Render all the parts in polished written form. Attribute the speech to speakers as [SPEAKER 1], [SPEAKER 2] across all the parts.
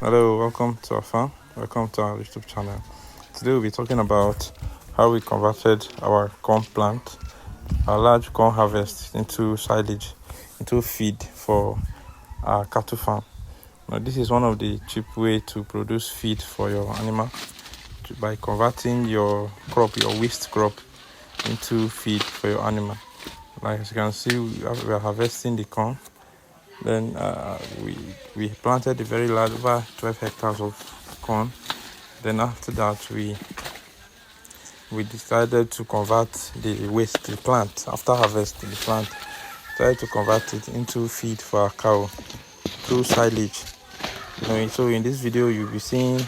[SPEAKER 1] Hello, welcome to our farm. Welcome to our YouTube channel. Today we'll be talking about how we converted our corn plant, our large corn harvest, into silage, into feed for our cattle farm. Now, this is one of the cheap way to produce feed for your animal by converting your crop, your waste crop, into feed for your animal. Like as you can see, we are harvesting the corn. Then we planted a very large, over 12 hectares of corn. Then after that, we decided to convert the waste, the plant, after harvesting the plant, decided to convert it into feed for our cow through silage. So in this video, you'll be seeing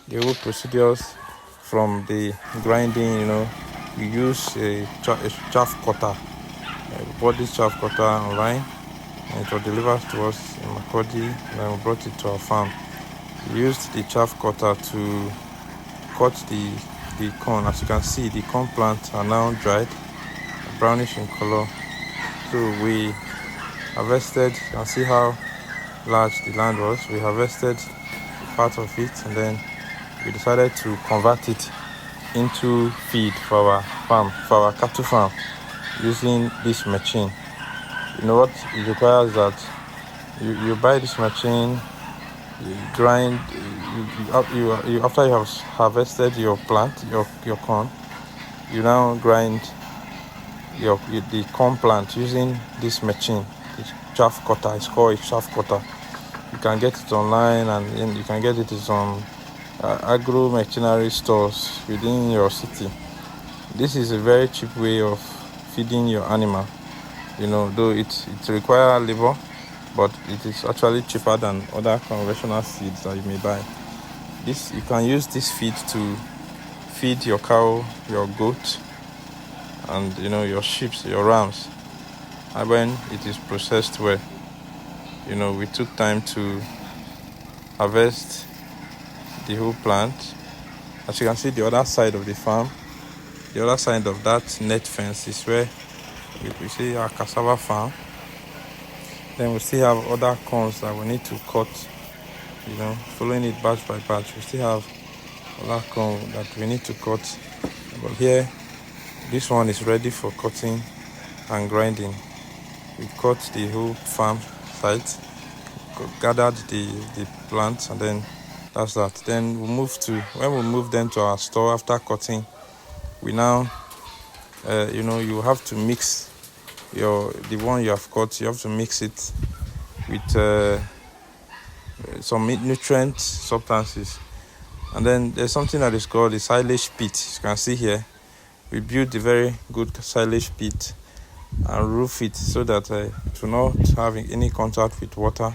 [SPEAKER 1] the whole procedures from the grinding. We use a chaff cutter. We bought this chaff cutter online, and it was delivered to us in Makodi, and then we brought it to our farm. We used the chaff cutter to cut the corn. As you can see, the corn plants are now dried, brownish in color. So we harvested. You can see how large the land was. We harvested part of it, and then we decided to convert it into feed for our farm, for our cattle farm, using this machine. What it requires that you buy this machine, you grind, you after you have harvested your plant, your corn, you now grind the corn plant using this machine, the chaff cutter. It's called a chaff cutter. You can get it online, and you can get it in some agro machinery stores within your city. This is a very cheap way of feeding your animal. Though it requires labor, but it is actually cheaper than other conventional seeds that you may buy. You can use this feed to feed your cow, your goat, and your sheep, your rams. And when it is processed well, we took time to harvest the whole plant. As you can see, the other side of the farm, the other side of that net fence is where we see our cassava farm. Then we still have other corns that we need to cut, following it batch by batch. We still have other corn that we need to cut. But here, this one is ready for cutting and grinding. We cut the whole farm site, gathered the plants, and then that's that. Then when we move them to our store after cutting, we now, you have to mix the one you have cut. You have to mix it with some nutrient substances, and then there's something that is called the silage pit. You can see here, we built a very good silage pit and roof it so that it will not have any contact with water.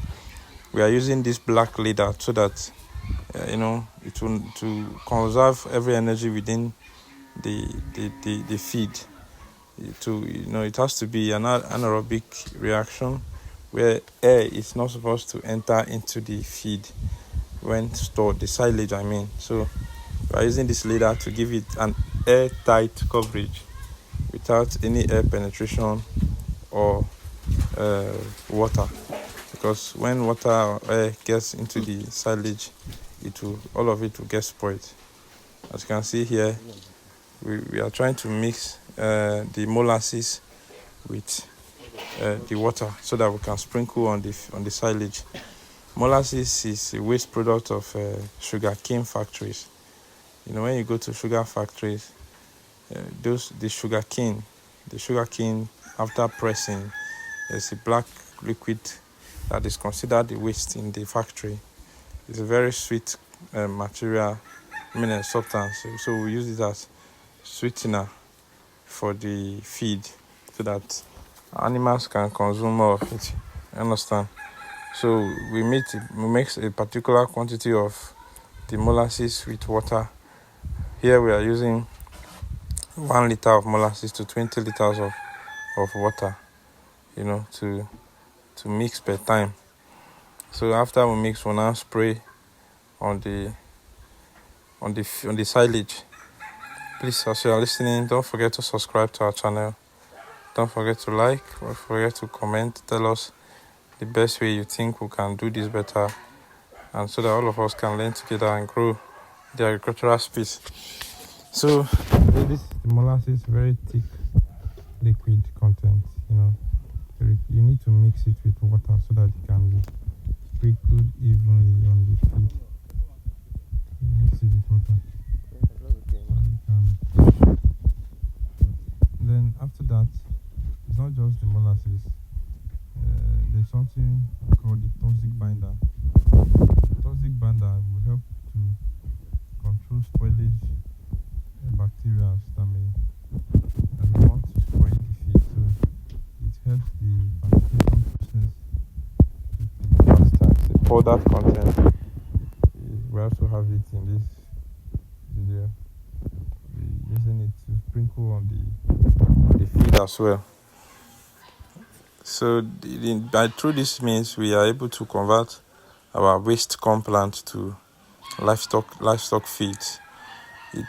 [SPEAKER 1] We are using this black leather so that it will to conserve every energy within the feed. It has to be an anaerobic reaction where air is not supposed to enter into the feed when stored, the silage I mean. So we are using this leather to give it an airtight coverage without any air penetration or water, because when water or air gets into the silage, all of it will get spoiled. As you can see here, we are trying to mix the molasses with the water so that we can sprinkle on the silage. Molasses is a waste product of sugarcane factories. When you go to sugar factories, the sugarcane after pressing, there's a black liquid that is considered the waste in the factory. It's a very sweet material, a substance. So we use it as sweetener for the feed so that animals can consume more of it. You understand? So we mix a particular quantity of the molasses with water. Here we are using 1 liter of molasses to 20 liters of water, to mix per time. So after we mix, we'll now spray on the silage. Please, as you are listening, don't forget to subscribe to our channel. Don't forget to like. Don't forget to comment. Tell us the best way you think we can do this better. and so that all of us can learn together and grow the agricultural space. So this is the molasses, very thick liquid content. You need to mix it with water so that it can be sprinkled evenly on the feed. Mix it with water. Then after that, it's not just the molasses. There's something called the toxic binder. The toxic binder will help to control spoilage bacteria that may want to spoil the feed. So it helps the fermentation process to be faster. The powdered content, we also have it in this video. We're using it to sprinkle on the feed as well. So through this means we are able to convert our waste corn plant to livestock feeds.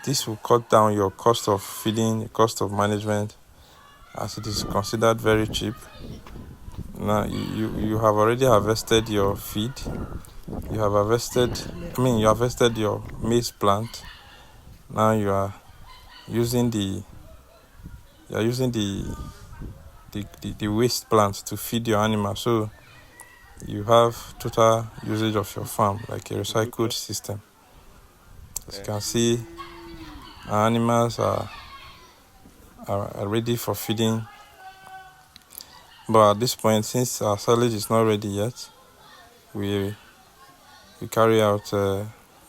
[SPEAKER 1] This will cut down your cost of feeding, the cost of management, as it is considered very cheap. Now you have already harvested your feed. You have harvested your maize plant. Now you are using the waste plant to feed your animals. So you have total usage of your farm, like a recycled system. As you can see, our animals are ready for feeding. But at this point, since our silage is not ready yet, we carry out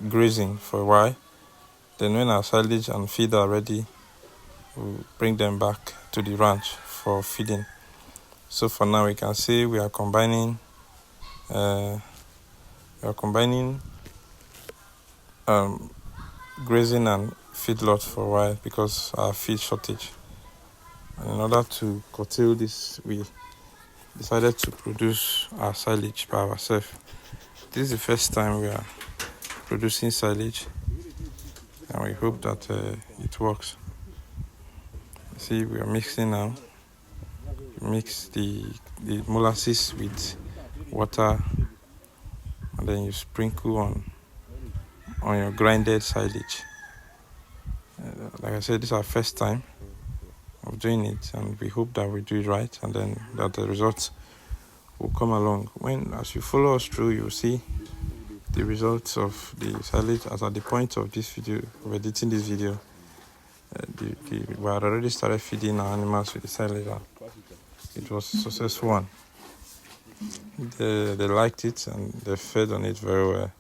[SPEAKER 1] grazing for a while. Then when our silage and feed are ready, we'll bring them back to the ranch for feeding. So for now, we can say we are combining grazing and feedlot for a while because our feed shortage. And in order to curtail this, we decided to produce our silage by ourselves. This is the first time we are producing silage, and we hope that it works. See, we are mixing now. Mix the molasses with water, and then you sprinkle on your grinded silage. Like I said, this is our first time of doing it, and we hope that we do it right, and then that the results will come along. As you follow us through, you'll see the results of the silage. As at the point of this video, of editing this video, we had already started feeding our animals with the silage. It was a successful one. They liked it and they fed on it very well,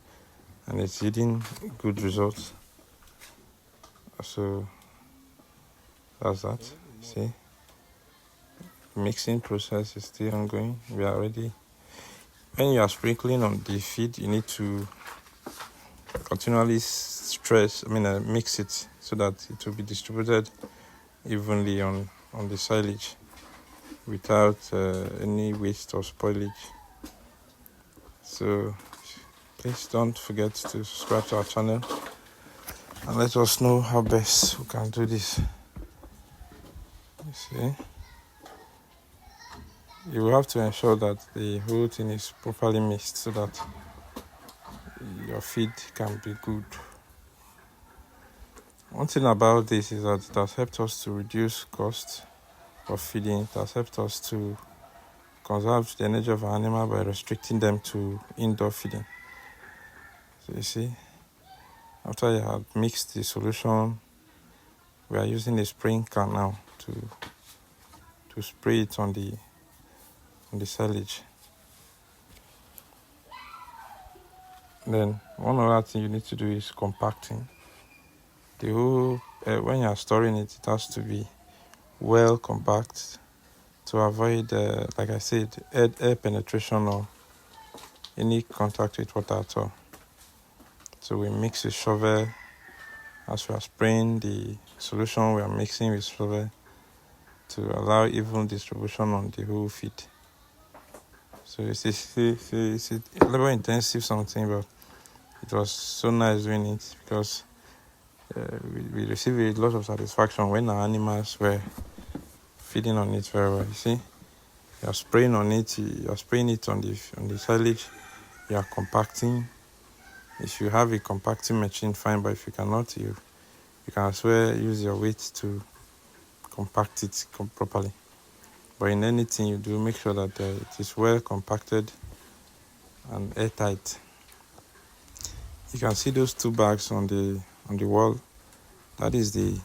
[SPEAKER 1] and it's yielding good results. So that's that. See, mixing process is still ongoing. We are ready. When you are sprinkling on the feed, you need to continually mix it so that it will be distributed evenly on the silage without any waste or spoilage. So please don't forget to subscribe to our channel and let us know how best we can do this. You see, you will have to ensure that the whole thing is properly mixed so that your feed can be good. One thing about this is that it has helped us to reduce costs of feeding. It has helped us to conserve the energy of our animal by restricting them to indoor feeding. So you see, after you have mixed the solution, we are using a spraying can now to spray it on the silage. Then one other thing you need to do is compacting. The whole when you are storing it, it has to be well compact to avoid, like I said, air penetration or any contact with water at all. So we mix with shovel. As we are spraying the solution, we are mixing with shovel to allow even distribution on the whole feed. So it's a labor intensive something, but it was so nice doing it because we received a lot of satisfaction when our animals were feeding on it very well. You see, you are spraying on it, you are spraying it on the silage, you are compacting, If you have a compacting machine, fine, but if you cannot, you can as well use your weight to compact it properly. But in anything you do, make sure that it is well compacted and airtight. You can see those 2 bags on the wall. That is the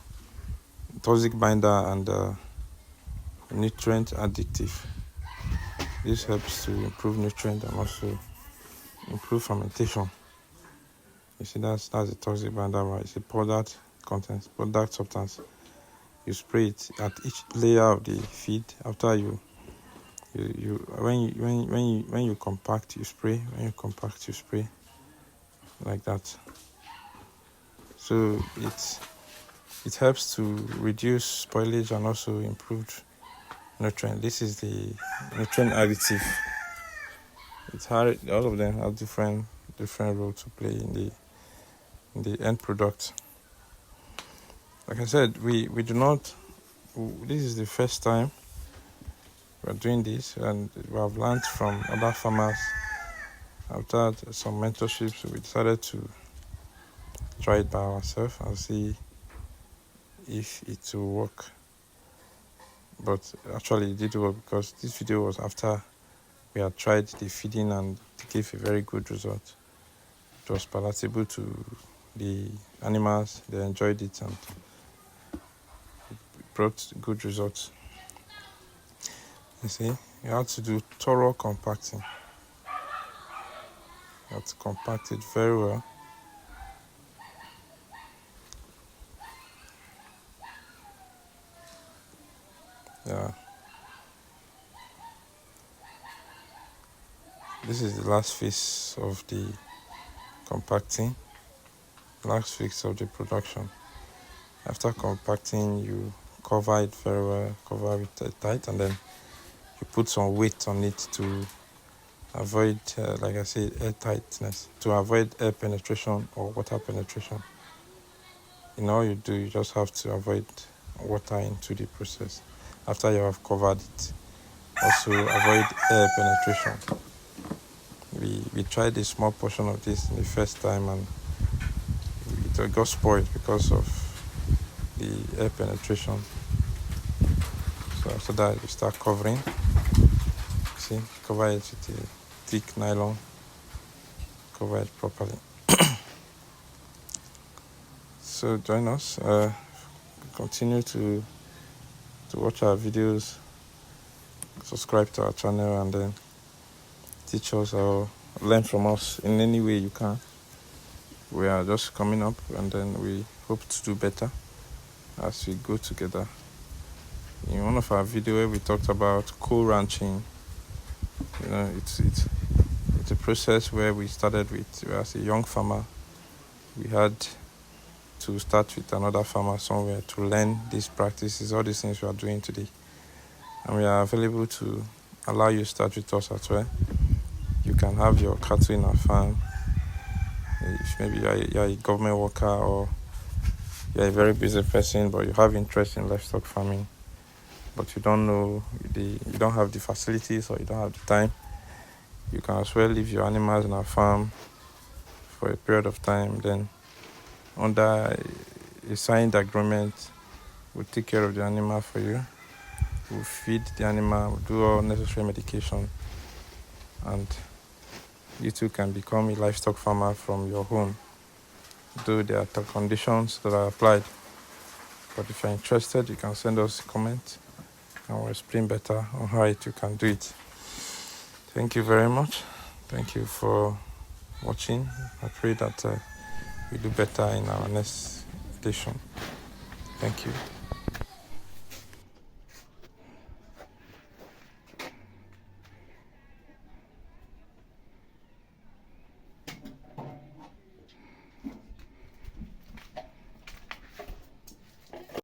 [SPEAKER 1] toxic binder and nutrient additive. This helps to improve nutrient and also improve fermentation. You see, that's the toxic binder, right? It's a product substance. You spray it at each layer of the feed. After when you compact, you spray. When you compact, you spray, like that. So it helps to reduce spoilage and also improve nutrient. This is the nutrient additive. All of them have different role to play in the end product. Like I said, we do not. This is the first time we're doing this, and we have learned from other farmers. After some mentorships, we decided to try it by ourselves and see if it will work. But actually it did work, because this video was after we had tried the feeding and it gave a very good result. It was palatable to the animals. They enjoyed it and it brought good results. You see, you have to do thorough compacting. You have to compact it very well. Yeah. This is the last phase of the compacting, last phase of the production. After compacting, you cover it very well, cover it tight, and then you put some weight on it to avoid, like I said, air tightness, to avoid air penetration or water penetration. In all you do, you just have to avoid water into the process after you have covered it. Also avoid air penetration. We tried a small portion of this in the first time, and it got spoiled because of the air penetration. So after that, we start covering. See, cover it with a thick nylon. Cover it properly. So join us. Continue to watch our videos. Subscribe to our channel, and then teach us or learn from us in any way you can. We are just coming up, and then we hope to do better as we go together. In one of our videos where we talked about co-ranching, it's a process where we started with, as a young farmer, we had to start with another farmer somewhere to learn these practices, all these things we are doing today. And we are available to allow you to start with us as well. You can have your cattle in our farm. If maybe you're a government worker, or you're a very busy person, but you have interest in livestock farming, but you don't know, you don't have the facilities, or you don't have the time, you can as well leave your animals in our farm for a period of time. Then under a signed agreement, we'll take care of the animal for you. We'll feed the animal, we'll do all necessary medication, and you too can become a livestock farmer from your home, though there are conditions that are applied. But if you're interested, you can send us a comment, and we'll explain better on how you can do it. Thank you very much. Thank you for watching. I pray that we do better in our next edition. Thank you.